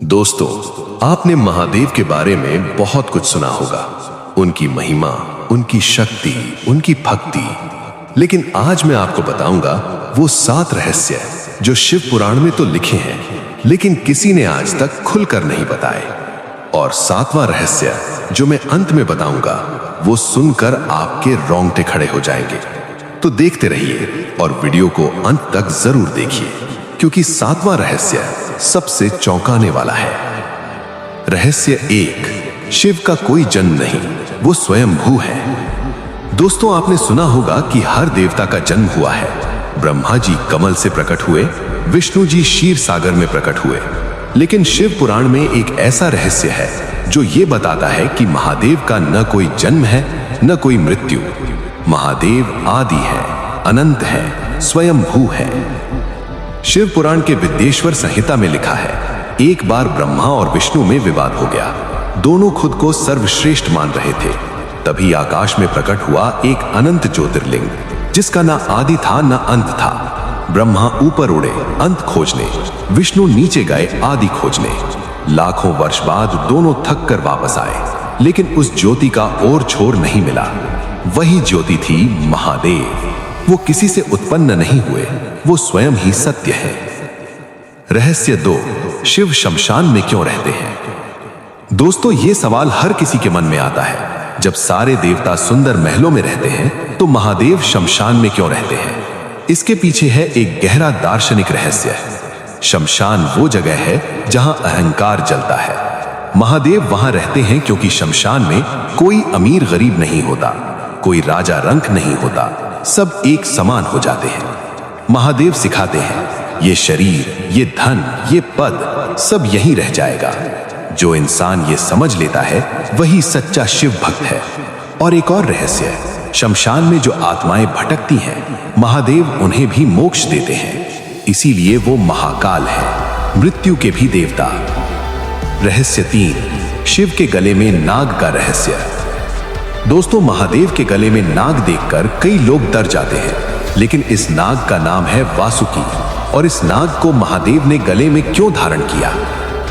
दोस्तों, आपने महादेव के बारे में बहुत कुछ सुना होगा, उनकी महिमा, उनकी शक्ति, उनकी भक्ति। लेकिन आज मैं आपको बताऊंगा वो 7 रहस्य जो शिव पुराण में तो लिखे हैं, लेकिन किसी ने आज तक खुलकर नहीं बताए। और 7वां रहस्य जो मैं अंत में बताऊंगा, वो सुनकर आपके रोंगटे खड़े हो जाएंगे। तो देखते रहिए और वीडियो को अंत तक जरूर देखिए, क्योंकि 7वां रहस्य सबसे चौंकाने वाला है। रहस्य 1, शिव का कोई जन्म नहीं, वो स्वयंभू है। दोस्तों, आपने सुना होगा कि हर देवता का जन्म हुआ है। ब्रह्मा जी कमल से प्रकट हुए, विष्णु जी क्षीर सागर में प्रकट हुए। लेकिन शिव पुराण में एक ऐसा रहस्य है जो ये बताता है कि महादेव का न कोई जन्म है, न कोई मृत्यु। महादेव आदि है, अनंत है, स्वयंभू है। शिव पुराण के विद्येश्वर संहिता में लिखा है, एक बार ब्रह्मा और विष्णु में विवाद हो गया। दोनों खुद को सर्वश्रेष्ठ मान रहे थे। तभी आकाश में प्रकट हुआ एक अनंत ज्योतिर्लिंग, जिसका ना आदि था ना अंत था। ब्रह्मा ऊपर उड़े अंत खोजने, विष्णु नीचे गए आदि खोजने। लाखों वर्ष बाद दोनों थक कर वापस आए, लेकिन उस ज्योति का और छोर नहीं मिला। वही ज्योति थी महादेव। वो किसी से उत्पन्न नहीं हुए, वो स्वयं ही सत्य है। रहस्य 2, शिव शमशान में क्यों रहते हैं? दोस्तों, ये सवाल हर किसी के मन में आता है। जब सारे देवता सुंदर महलों में रहते हैं, तो महादेव शमशान में क्यों रहते हैं? इसके पीछे है एक गहरा दार्शनिक रहस्य। शमशान वो जगह है जहां अहंकार जलता है। महादेव वहां रहते हैं क्योंकि शमशान में कोई अमीर गरीब नहीं होता, कोई राजा रंक नहीं होता, सब एक समान हो जाते हैं। महादेव सिखाते हैं, ये शरीर, ये धन, ये पद सब यहीं रह जाएगा। जो इंसान ये समझ लेता है, वही सच्चा शिव भक्त है। और एक और रहस्य है, शमशान में जो आत्माएं भटकती हैं, महादेव उन्हें भी मोक्ष देते हैं। इसीलिए वो महाकाल है, मृत्यु के भी देवता। रहस्य 3, शिव के गले में नाग का रहस्य। दोस्तों, महादेव के गले में नाग देखकर कई लोग डर जाते हैं, लेकिन इस नाग का नाम है वासुकी। और इस नाग को महादेव ने गले में क्यों धारण किया?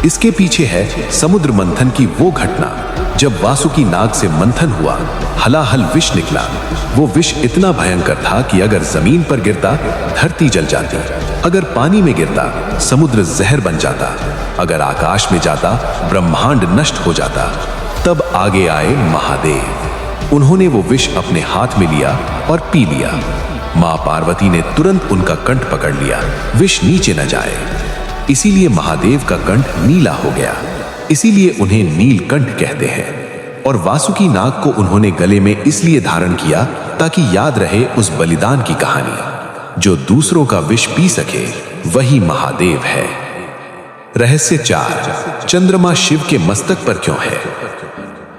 इसके पीछे है समुद्र मंथन की वो घटना, जब वासुकी नाग से मंथन हुआ, हलाहल विष निकला। वो विष इतना भयंकर था कि अगर जमीन पर गिरता धरती जल जाती, अगर पानी में गिरता समुद्र जहर बन जाता, अगर आकाश में जाता ब्रह्मांड नष्ट हो जाता। तब आगे आए महादेव। उन्होंने वो विष अपने हाथ में लिया और पी लिया। मां पार्वती ने तुरंत उनका कंठ पकड़ लिया, विष नीचे न जाए। इसीलिए महादेव का कंठ नीला हो गया, इसीलिए उन्हें नीलकंठ कहते हैं। और वासुकी नाग को उन्होंने गले में इसलिए धारण किया ताकि याद रहे उस बलिदान की कहानी। जो दूसरों का विष पी सके, वही महादेव है। रहस्य 4, चंद्रमा शिव के मस्तक पर क्यों है?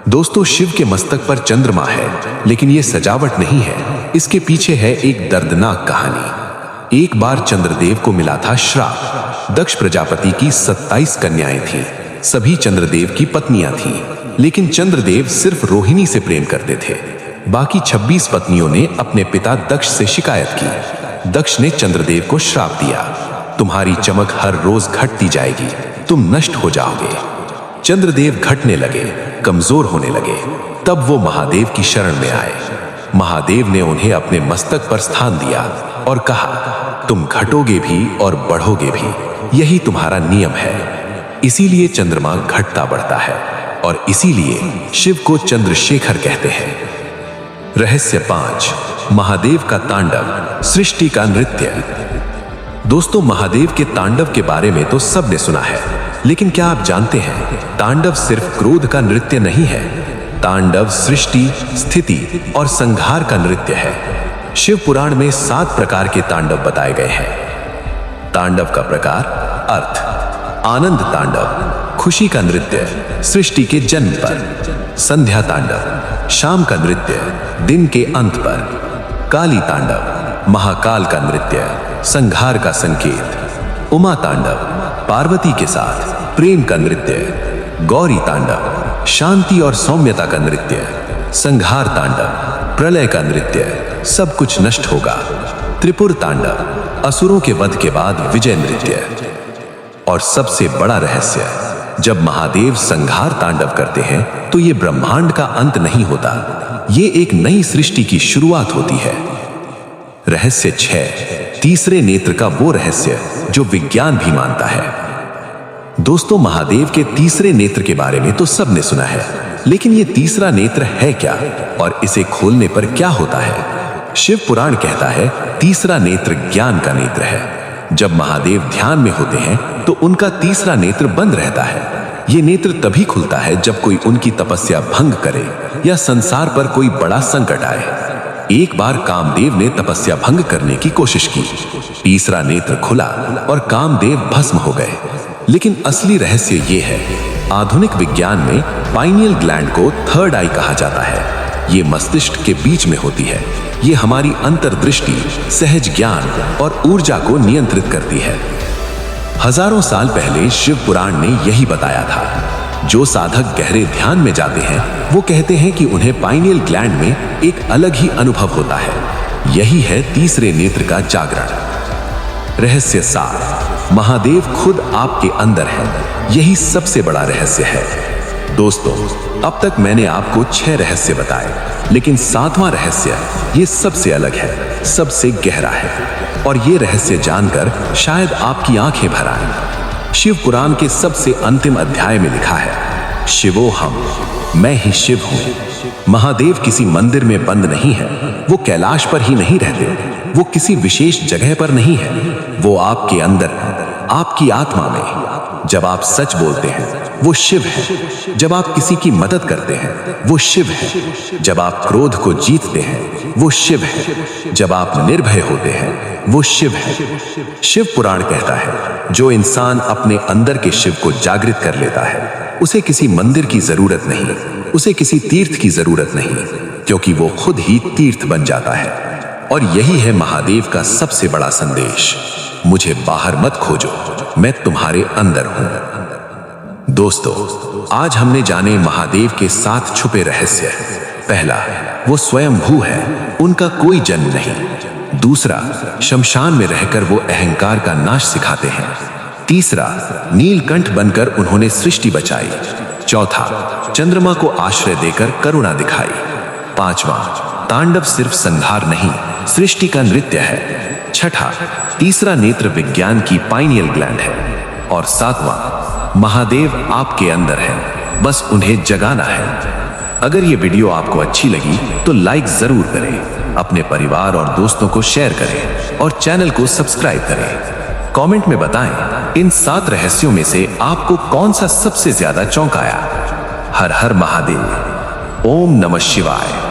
दोस्तों, शिव के मस्तक पर चंद्रमा है, लेकिन यह सजावट नहीं है। इसके पीछे है एक दर्दनाक कहानी। एक बार चंद्रदेव को मिला था श्राप। दक्ष प्रजापति की 27 कन्याएं थीं। सभी चंद्रदेव की पत्नियां थीं, लेकिन चंद्रदेव सिर्फ रोहिणी से प्रेम करते थे। बाकी 26 पत्नियों ने अपने पिता दक्ष से शिकायत की। दक्ष ने चंद्रदेव को श्राप दिया, तुम्हारी चमक हर रोज घटती जाएगी, तुम नष्ट हो जाओगे। चंद्रदेव घटने लगे, कमजोर होने लगे। तब वो महादेव की शरण में आए। महादेव ने उन्हें अपने मस्तक पर स्थान दिया और कहा, तुम घटोगे भी और बढ़ोगे भी, यही तुम्हारा नियम है। इसीलिए चंद्रमा घटता बढ़ता है और इसीलिए शिव को चंद्रशेखर कहते हैं। रहस्य 5, महादेव का तांडव, सृष्टि का नृत्य। दोस्तों, महादेव के तांडव के बारे में तो सबने सुना है, लेकिन क्या आप जानते हैं, तांडव सिर्फ क्रोध का नृत्य नहीं है। तांडव सृष्टि, स्थिति और संहार का नृत्य है। शिव पुराण में 7 प्रकार के तांडव बताए गए हैं। तांडव का प्रकार: अर्थ, आनंद तांडव, खुशी का नृत्य, सृष्टि के जन्म पर। संध्या तांडव, शाम का नृत्य, दिन के अंत पर। काली तांडव, महाकाल का नृत्य, संहार का संकेत। उमा तांडव, पार्वती के साथ प्रेम का नृत्य। गौरी तांडव, शांति और सौम्यता का नृत्य। संहार तांडव, प्रलय का नृत्य, सब कुछ नष्ट होगा। त्रिपुर तांडव, असुरों के वध के बाद विजय नृत्य। और सबसे बड़ा रहस्य, जब महादेव संहार तांडव करते हैं तो ये ब्रह्मांड का अंत नहीं होता, ये एक नई सृष्टि की शुरुआत होती है। रहस्य 6, तीसरे नेत्र का वो रहस्य जो विज्ञान भी मानता है। दोस्तों, महादेव के तीसरे नेत्र के बारे में तो सबने सुना है, लेकिन ये तीसरा नेत्र है क्या और इसे खोलने पर क्या होता है? शिव पुराण कहता है तीसरा नेत्र ज्ञान का नेत्र है। जब महादेव ध्यान में होते हैं तो उनका तीसरा नेत्र बंद रहता है। ये नेत्र तभी खुलता है जब कोई उनकी तपस्या भंग करे या संसार पर कोई बड़ा संकट आए। एक बार कामदेव ने तपस्या भंग करने की कोशिश की, तीसरा नेत्र खुला और कामदेव भस्म हो गए। लेकिन असली रहस्य ये है, आधुनिक विज्ञान में पाइनियल ग्लैंड को थर्ड आई कहा जाता है। ये मस्तिष्क के बीच में होती है। ये हमारी अंतर्दृष्टि, सहज ज्ञान और ऊर्जा को नियंत्रित करती है। हजारों साल पहले शिव पुराण ने यही बताया था। जो साधक गहरे ध्यान में जाते हैं वो कहते हैं कि उन्हें पाइनियल ग्लैंड में एक अलग ही अनुभव होता है। यही है तीसरे नेत्र का जागरण। रहस्य 7, महादेव खुद आपके अंदर है। यही सबसे बड़ा रहस्य है। दोस्तों, अब तक मैंने आपको 6 रहस्य बताए, लेकिन 7वां रहस्य ये सबसे अलग है, सबसे गहरा है। और ये रहस्य जानकर शायद आपकी आंखें भर आएं। शिव पुराण के सबसे अंतिम अध्याय में लिखा है, शिवोहम, मैं ही शिव हूं। महादेव किसी मंदिर में बंद नहीं है, वो कैलाश पर ही नहीं रहते, वो किसी विशेष जगह पर नहीं है, वो आपके अंदर है, आपकी आत्मा में। जब आप सच बोलते हैं वो शिव है। जब आप किसी की मदद करते हैं वो शिव है। जब आप क्रोध को जीतते हैं वो शिव है। जब आप निर्भय होते हैं वो शिव है। शिव पुराण कहता है, जो इंसान अपने अंदर के शिव को जागृत कर लेता है उसे किसी मंदिर की जरूरत नहीं, उसे किसी तीर्थ की जरूरत नहीं, क्योंकि वो खुद ही तीर्थ बन जाता है। और यही है महादेव का सबसे बड़ा संदेश, मुझे बाहर मत खोजो, मैं तुम्हारे अंदर हूं। दोस्तों, आज हमने जाने महादेव के 7 छुपे रहस्य। पहला, वो स्वयंभू है, उनका कोई जन्म नहीं। दूसरा, शमशान में रहकर वो अहंकार का नाश सिखाते हैं। तीसरा, नीलकंठ बनकर उन्होंने सृष्टि बचाई। चौथा, चंद्रमा को आश्रय देकर करुणा दिखाई। पांचवा, तांडव सिर्फ संहार नहीं, सृष्टि का नृत्य है। छठा, तीसरा नेत्र विज्ञान की पाइनियल ग्लैंड है। और सातवां, महादेव आपके अंदर है, बस उन्हें जगाना है। अगर ये वीडियो आपको अच्छी लगी तो लाइक जरूर करें, अपने परिवार और दोस्तों को शेयर करें और चैनल को सब्सक्राइब करें। कमेंट में बताएं इन 7 रहस्यों में से आपको कौन सा सबसे ज्यादा चौंकाया। हर हर महादेव। ओम नमः शिवाय।